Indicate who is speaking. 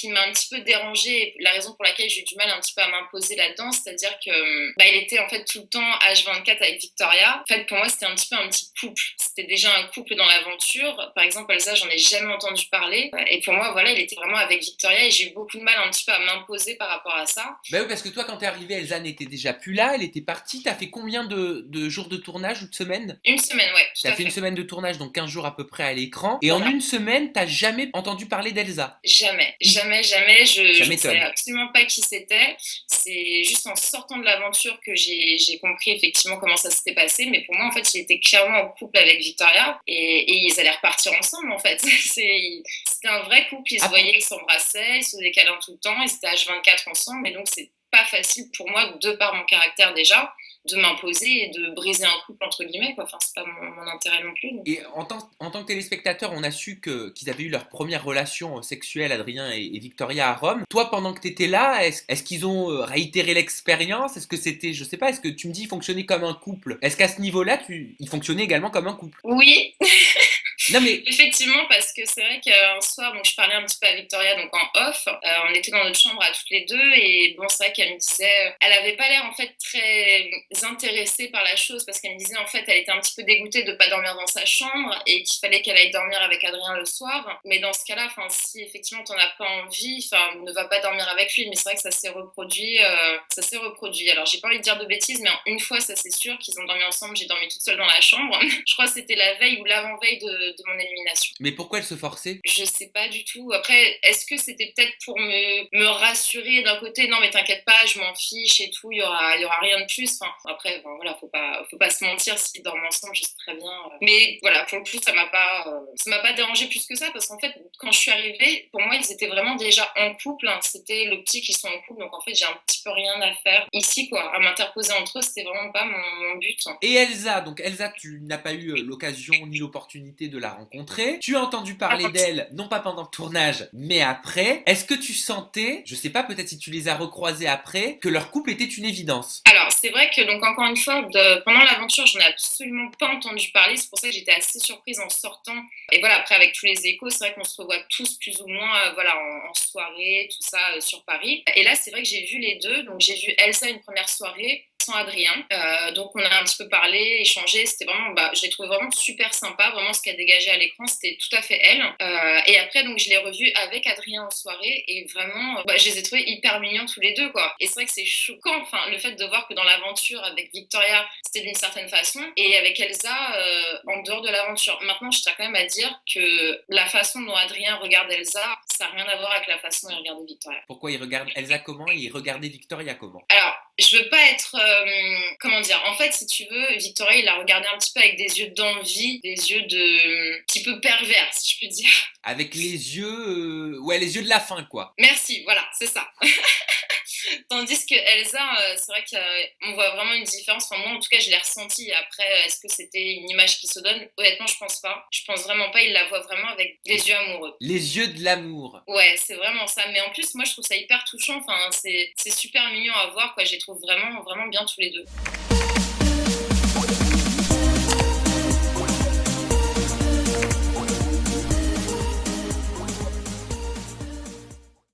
Speaker 1: qui m'a un petit peu dérangée, la raison pour laquelle j'ai eu du mal un petit peu à m'imposer là-dedans, c'est-à-dire que il était en fait tout le temps H24 avec Victoria. En fait, pour moi, c'était un petit peu un petit couple. C'était déjà un couple dans l'aventure. Par exemple, Elsa, j'en ai jamais entendu parler. Et pour moi, voilà, il était vraiment avec Victoria et j'ai eu beaucoup de mal un petit peu à m'imposer par rapport à ça.
Speaker 2: Bah oui, parce que toi, quand t'es arrivé, Elsa n'était déjà plus là, elle était partie. T'as fait combien de jours de tournage ou de semaines?
Speaker 1: Une semaine, ouais, tout
Speaker 2: T'as
Speaker 1: à
Speaker 2: fait une
Speaker 1: fait.
Speaker 2: semaine de tournage, donc 15 jours à peu près à l'écran. Et en
Speaker 1: Voilà.
Speaker 2: une semaine, t'as jamais entendu parler d'Elsa.
Speaker 1: Jamais, jamais, jamais.
Speaker 2: Ça
Speaker 1: Je ne savais
Speaker 2: m'étonne.
Speaker 1: absolument pas qui c'était. C'est juste en sortant de l'aventure que j'ai compris effectivement comment ça s'était passé. Mais pour moi, en fait, il était clairement en couple avec Victoria et ils allaient repartir ensemble, en fait. C'était un vrai couple. Ils se
Speaker 2: Ah,
Speaker 1: voyaient, ils s'embrassaient, ils se faisaient des câlins tout le temps. Ils étaient H24 ensemble. Et donc, c'est pas facile pour moi, de par mon caractère déjà, de m'imposer et de briser un couple, entre guillemets, quoi. Enfin, c'est pas mon intérêt non plus. Donc.
Speaker 2: et en tant que téléspectateur, on a su qu'ils avaient eu leur première relation sexuelle, Adrien et Victoria, à Rome. Toi, pendant que tu étais là, est-ce qu'ils ont réitéré l'expérience? Est-ce que c'était, je sais pas, est-ce que tu me dis, ils fonctionnaient comme un couple? Est-ce qu'à ce niveau-là, ils fonctionnaient également comme un couple?
Speaker 1: Oui,
Speaker 2: Non mais,
Speaker 1: effectivement, parce que c'est vrai qu'un soir, donc je parlais un petit peu à Victoria, donc en off, on était dans notre chambre à toutes les deux, et bon, c'est vrai qu'elle me disait, elle avait pas l'air en fait très intéressée par la chose, parce qu'elle me disait en fait, elle était un petit peu dégoûtée de pas dormir dans sa chambre, et qu'il fallait qu'elle aille dormir avec Adrien le soir, mais dans ce cas-là, enfin, si effectivement t'en as pas envie, enfin, ne va pas dormir avec lui, mais c'est vrai que ça s'est reproduit. Alors j'ai pas envie de dire de bêtises, mais une fois, ça c'est sûr, qu'ils ont dormi ensemble, j'ai dormi toute seule dans la chambre. Je crois que c'était la veille ou l'avant-veille de mon élimination.
Speaker 2: mais pourquoi elle se forçait?
Speaker 1: Je sais pas du tout. Après, est-ce que c'était peut-être pour me rassurer d'un côté, non mais t'inquiète pas, je m'en fiche et tout, il y aura rien de plus. Enfin, après, bon, voilà, faut pas se mentir, s'ils dorment ensemble, je sais très bien. Mais voilà, pour le coup, ça m'a pas dérangé plus que ça, parce qu'en fait, quand je suis arrivée, pour moi, ils étaient vraiment déjà en couple, hein. C'était l'optique, ils sont en couple, donc en fait, j'ai un petit peu rien à faire ici, quoi. À m'interposer entre eux, c'était vraiment pas mon but.
Speaker 2: Et Elsa, donc Elsa, tu n'as pas eu l'occasion ni l'opportunité de la rencontrer. Tu as entendu parler d'elle, non pas pendant le tournage, mais après. Est-ce que tu sentais, je sais pas, peut-être si tu les as recroisés après, que leur couple était une évidence?
Speaker 1: Alors, c'est vrai que, donc, encore une fois, pendant l'aventure, j'en ai absolument pas entendu parler. C'est pour ça que j'étais assez surprise en sortant. Et voilà, après, avec tous les échos, c'est vrai qu'on se revoit tous plus ou moins voilà, en soirée, tout ça, sur Paris. Et là, c'est vrai que j'ai vu les deux. Donc, j'ai vu Elsa une première soirée sans Adrien. Donc on a un petit peu parlé, échangé. C'était vraiment, je l'ai trouvé vraiment super sympa. Vraiment, ce qu'elle dégageait à l'écran, c'était tout à fait elle. Et après, donc je l'ai revue avec Adrien en soirée et vraiment, je les ai trouvés hyper mignons tous les deux, quoi. Et c'est vrai que c'est choquant, enfin, le fait de voir que dans l'aventure avec Victoria, c'était d'une certaine façon, et avec Elsa, en dehors de l'aventure. Maintenant, je tiens quand même à dire que la façon dont Adrien regarde Elsa, ça n'a rien à voir avec la façon dont il regardait Victoria.
Speaker 2: Pourquoi il regarde Elsa comment et il regardait Victoria comment?
Speaker 1: Alors, je veux pas être, comment dire, en fait, si tu veux, Victoria, il l'a regardé un petit peu avec des yeux d'envie, des yeux de un petit peu pervers, si je puis dire.
Speaker 2: Avec les yeux, ouais, les yeux de la faim, quoi.
Speaker 1: Merci, voilà, c'est ça. Tandis que Elsa, c'est vrai qu'on voit vraiment une différence. Enfin, moi, en tout cas, je l'ai ressenti. Après, est-ce que c'était une image qui se donne? Honnêtement, je pense pas. Je pense vraiment pas. Il la voit vraiment avec des yeux amoureux.
Speaker 2: Les yeux de l'amour.
Speaker 1: Ouais, c'est vraiment ça. Mais en plus, moi, je trouve ça hyper touchant. Enfin, c'est super mignon à voir, quoi. Je les trouve vraiment, vraiment bien tous les deux.